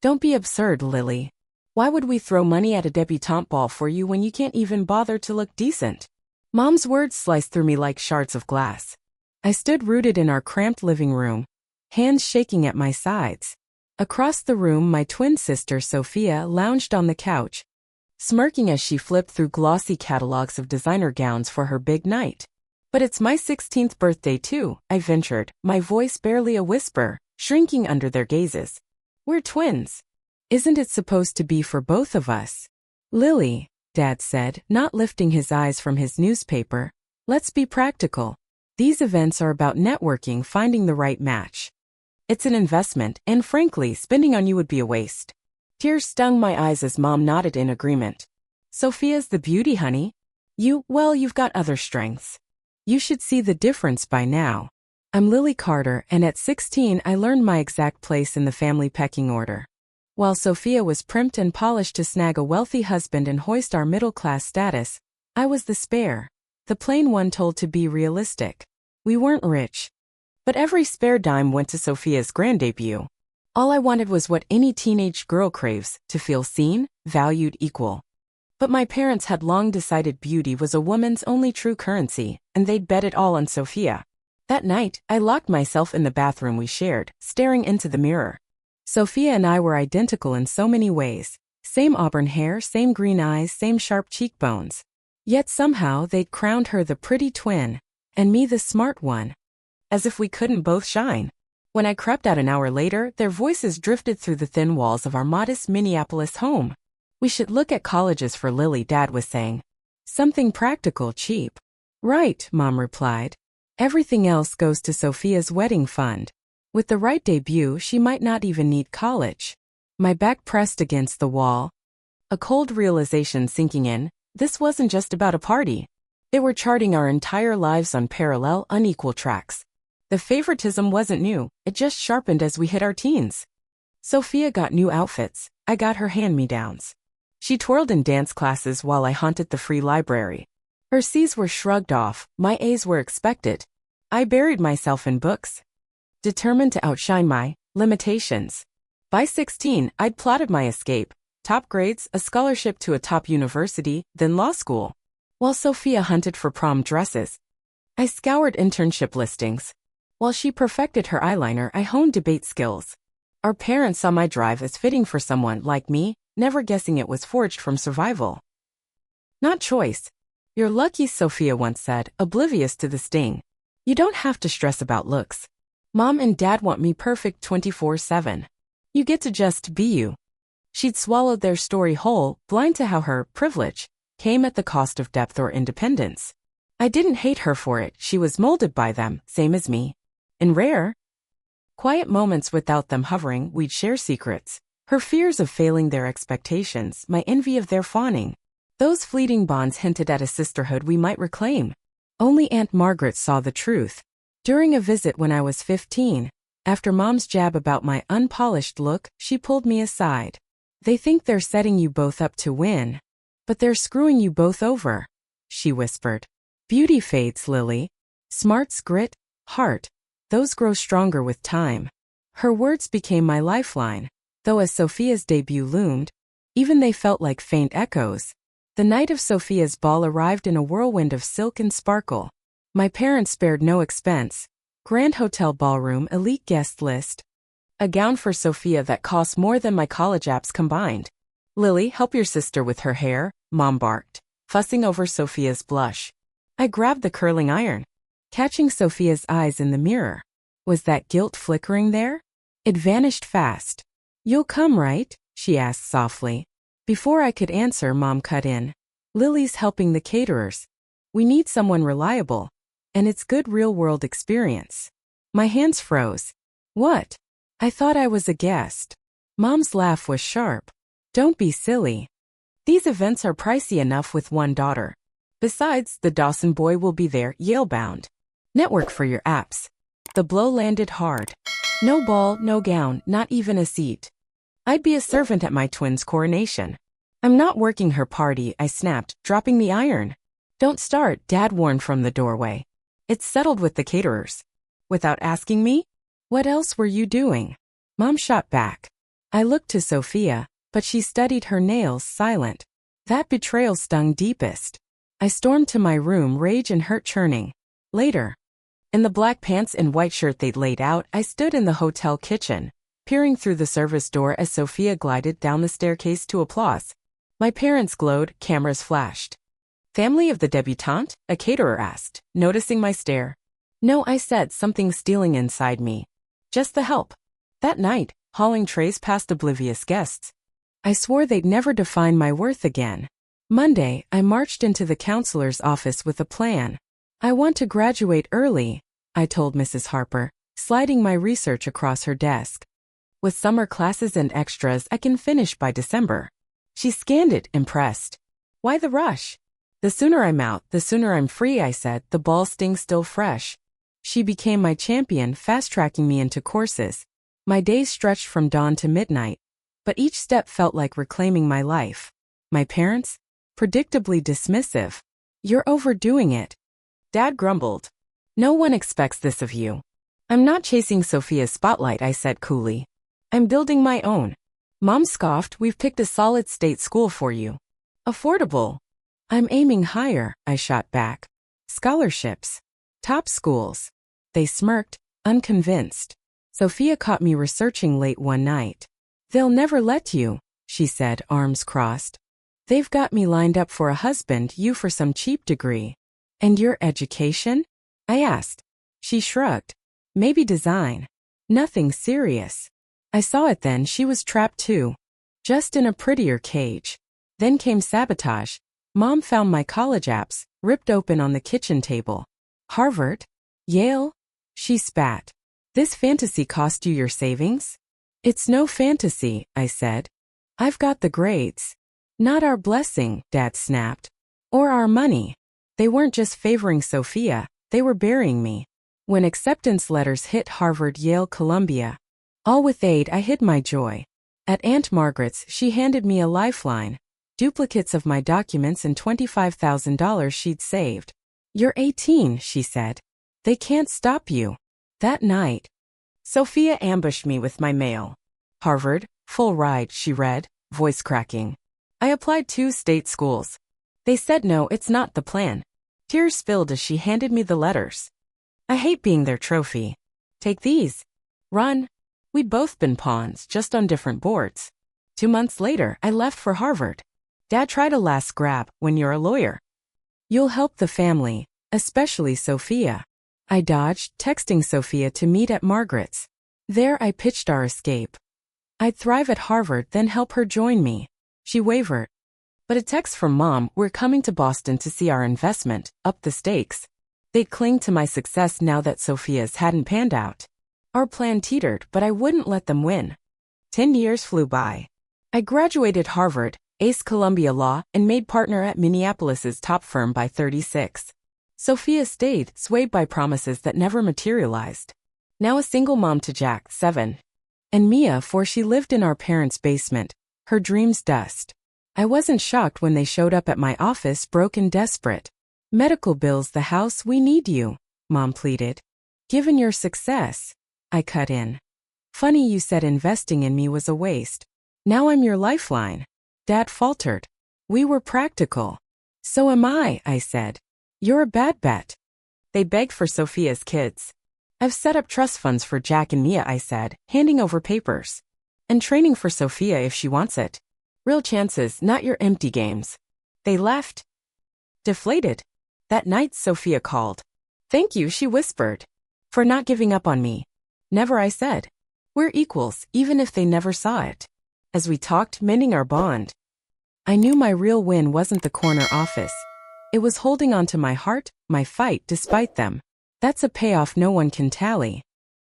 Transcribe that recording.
Don't be absurd, Lily. Why would we throw money at a debutante ball for you when you can't even bother to look decent? Mom's words sliced through me like shards of glass. I stood rooted in our cramped living room, hands shaking at my sides. Across the room, my twin sister Sophia lounged on the couch, smirking as she flipped through glossy catalogs of designer gowns for her big night. But it's my 16th birthday too, I ventured, my voice barely a whisper, shrinking under their gazes. We're twins. Isn't it supposed to be for both of us? Lily, Dad said, not lifting his eyes from his newspaper. Let's be practical. These events are about networking, finding the right match. It's an investment, and frankly, spending on you would be a waste. Tears stung my eyes as Mom nodded in agreement. Sophia's the beauty, honey. You've got other strengths. You should see the difference by now. I'm Lily Carter, and at 16 I learned my exact place in the family pecking order. While Sophia was primped and polished to snag a wealthy husband and hoist our middle-class status, I was the spare, the plain one told to be realistic. We weren't rich. But every spare dime went to Sophia's grand debut. All I wanted was what any teenage girl craves, to feel seen, valued, equal. But my parents had long decided beauty was a woman's only true currency, and they'd bet it all on Sophia. That night, I locked myself in the bathroom we shared, staring into the mirror. Sophia and I were identical in so many ways. Same auburn hair, same green eyes, same sharp cheekbones. Yet somehow they'd crowned her the pretty twin, and me the smart one. As if we couldn't both shine. When I crept out an hour later, their voices drifted through the thin walls of our modest Minneapolis home. We should look at colleges for Lily, Dad was saying. Something practical, cheap. Right, Mom replied. Everything else goes to Sophia's wedding fund. With the right debut, she might not even need college. My back pressed against the wall. A cold realization sinking in, this wasn't just about a party. They were charting our entire lives on parallel, unequal tracks. The favoritism wasn't new, it just sharpened as we hit our teens. Sophia got new outfits, I got her hand-me-downs. She twirled in dance classes while I haunted the free library. Her C's were shrugged off, my A's were expected. I buried myself in books, determined to outshine my limitations. By 16, I'd plotted my escape, top grades, a scholarship to a top university, then law school. While Sophia hunted for prom dresses, I scoured internship listings. While she perfected her eyeliner, I honed debate skills. Our parents saw my drive as fitting for someone like me, never guessing it was forged from survival. Not choice. You're lucky, Sophia once said, oblivious to the sting. You don't have to stress about looks. Mom and Dad want me perfect 24/7. You get to just be you. She'd swallowed their story whole, blind to how her privilege came at the cost of depth or independence. I didn't hate her for it, she was molded by them, same as me. In rare, quiet moments without them hovering, we'd share secrets. Her fears of failing their expectations, my envy of their fawning. Those fleeting bonds hinted at a sisterhood we might reclaim. Only Aunt Margaret saw the truth. During a visit when I was 15, after Mom's jab about my unpolished look, she pulled me aside. They think they're setting you both up to win, but they're screwing you both over, she whispered. Beauty fades, Lily. Smarts, grit, heart, those grow stronger with time. Her words became my lifeline, though as Sophia's debut loomed, even they felt like faint echoes. The night of Sophia's ball arrived in a whirlwind of silk and sparkle. My parents spared no expense. Grand hotel ballroom, elite guest list. A gown for Sophia that cost more than my college apps combined. Lily, help your sister with her hair, Mom barked, fussing over Sophia's blush. I grabbed the curling iron, catching Sophia's eyes in the mirror. Was that guilt flickering there? It vanished fast. You'll come, right? She asked softly. Before I could answer, Mom cut in. Lily's helping the caterers. We need someone reliable. And it's good real-world experience. My hands froze. What? I thought I was a guest. Mom's laugh was sharp. Don't be silly. These events are pricey enough with one daughter. Besides, the Dawson boy will be there, Yale-bound. Network for your apps. The blow landed hard. No ball, no gown, not even a seat. I'd be a servant at my twin's coronation. I'm not working her party, I snapped, dropping the iron. Don't start, Dad warned from the doorway. It's settled with the caterers. Without asking me? What else were you doing? Mom shot back. I looked to Sophia, but she studied her nails, silent. That betrayal stung deepest. I stormed to my room, rage and hurt churning. Later, in the black pants and white shirt they'd laid out, I stood in the hotel kitchen, peering through the service door as Sophia glided down the staircase to applause. My parents glowed, cameras flashed. Family of the debutante? A caterer asked, noticing my stare. No, I said, something stealing inside me. Just the help. That night, hauling trays past oblivious guests, I swore they'd never define my worth again. Monday, I marched into the counselor's office with a plan. I want to graduate early, I told Mrs. Harper, sliding my research across her desk. With summer classes and extras, I can finish by December. She scanned it, impressed. Why the rush? The sooner I'm out, the sooner I'm free, I said, the ball sting still fresh. She became my champion, fast-tracking me into courses. My days stretched from dawn to midnight, but each step felt like reclaiming my life. My parents? Predictably dismissive. You're overdoing it. Dad grumbled. No one expects this of you. I'm not chasing Sophia's spotlight, I said coolly. I'm building my own. Mom scoffed, we've picked a solid state school for you. Affordable. I'm aiming higher, I shot back. Scholarships. Top schools. They smirked, unconvinced. Sophia caught me researching late one night. They'll never let you, she said, arms crossed. They've got me lined up for a husband, you for some cheap degree. And your education? I asked. She shrugged. Maybe design. Nothing serious. I saw it then, she was trapped too. Just in a prettier cage. Then came sabotage. Mom found my college apps, ripped open on the kitchen table. Harvard? Yale? She spat. This fantasy cost you your savings? It's no fantasy, I said. I've got the grades. Not our blessing, Dad snapped. Or our money. They weren't just favoring Sophia, they were burying me. When acceptance letters hit Harvard, Yale, Columbia, all with aid, I hid my joy. At Aunt Margaret's, she handed me a lifeline. Duplicates of my documents and $25,000 she'd saved. You're 18, she said. They can't stop you. That night, Sophia ambushed me with my mail. Harvard, full ride, she read, voice cracking. I applied 2 state schools. They said no, it's not the plan. Tears spilled as she handed me the letters. I hate being their trophy. Take these. Run. We'd both been pawns, just on different boards. 2 months later, I left for Harvard. Dad tried a last grab, when you're a lawyer. You'll help the family, especially Sophia. I dodged, texting Sophia to meet at Margaret's. There I pitched our escape. I'd thrive at Harvard, then help her join me. She wavered. But a text from Mom, we're coming to Boston to see our investment, up the stakes. They'd cling to my success now that Sophia's hadn't panned out. Our plan teetered, but I wouldn't let them win. 10 years flew by. I graduated Harvard, aced Columbia Law, and made partner at Minneapolis's top firm by 36. Sophia stayed, swayed by promises that never materialized. Now a single mom to Jack, 7. And Mia, for she lived in our parents' basement, her dreams dust. I wasn't shocked when they showed up at my office, broken, desperate. Medical bills, the house, we need you, Mom pleaded. Given your success, I cut in. Funny you said investing in me was a waste. Now I'm your lifeline. Dad faltered. We were practical. So am I said. You're a bad bet. They begged for Sophia's kids. I've set up trust funds for Jack and Mia, I said, handing over papers. And training for Sophia if she wants it. Real chances, not your empty games. They left. Deflated. That night Sophia called. Thank you, she whispered. For not giving up on me. Never, I said. We're equals, even if they never saw it. As we talked, mending our bond. I knew my real win wasn't the corner office. It was holding on to my heart, my fight, despite them. That's a payoff no one can tally.